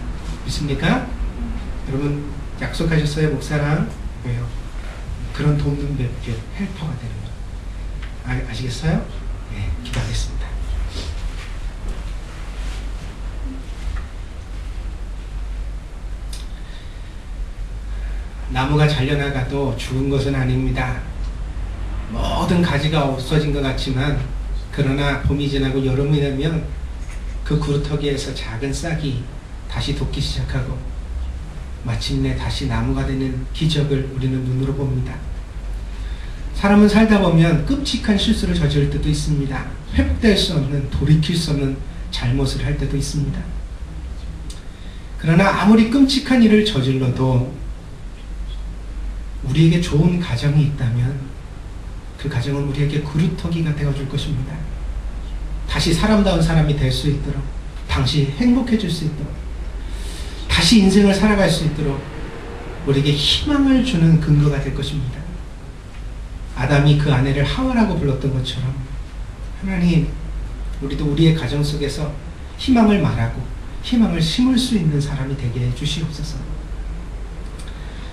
믿습니까? 여러분 약속하셨어요, 목사랑? 왜요? 그런 돕는 배 헬퍼가 되는 거. 아시겠어요? 네, 기도하겠습니다. 나무가 잘려나가도 죽은 것은 아닙니다. 모든 가지가 없어진 것 같지만, 그러나 봄이 지나고 여름이 되면 그 구루터기에서 작은 싹이 다시 돋기 시작하고 마침내 다시 나무가 되는 기적을 우리는 눈으로 봅니다. 사람은 살다 보면 끔찍한 실수를 저지를 때도 있습니다. 회복될 수 없는, 돌이킬 수 없는 잘못을 할 때도 있습니다. 그러나 아무리 끔찍한 일을 저질러도 우리에게 좋은 가정이 있다면 그 가정은 우리에게 구루터기가 되어줄 것입니다. 다시 사람다운 사람이 될 수 있도록, 당시 행복해질 수 있도록, 다시 인생을 살아갈 수 있도록 우리에게 희망을 주는 근거가 될 것입니다. 아담이 그 아내를 하와라고 불렀던 것처럼 하나님, 우리도 우리의 가정 속에서 희망을 말하고 희망을 심을 수 있는 사람이 되게 해주시옵소서.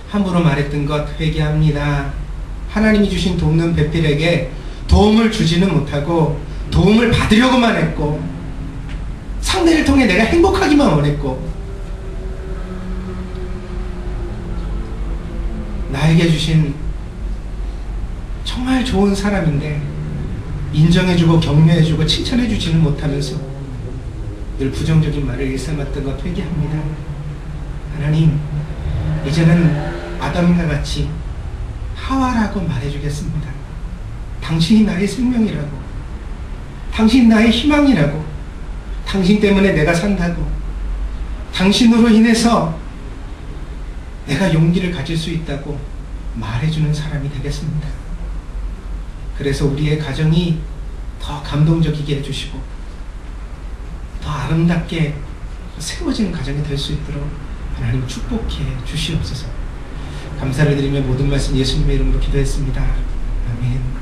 함부로 말했던 것 회개합니다. 하나님이 주신 돕는 배필에게 도움을 주지는 못하고 도움을 받으려고만 했고, 상대를 통해 내가 행복하기만 원했고, 나에게 주신 정말 좋은 사람인데 인정해주고 격려해주고 칭찬해주지는 못하면서 늘 부정적인 말을 일삼았던 것 회개합니다. 하나님, 이제는 아담과 같이 하와라고 말해주겠습니다. 당신이 나의 생명이라고, 당신이 나의 희망이라고, 당신 때문에 내가 산다고, 당신으로 인해서 내가 용기를 가질 수 있다고 말해주는 사람이 되겠습니다. 그래서 우리의 가정이 더 감동적이게 해주시고 더 아름답게 세워지는 가정이 될 수 있도록 하나님 축복해 주시옵소서. 감사를 드리며 모든 말씀 예수님의 이름으로 기도했습니다. 아멘.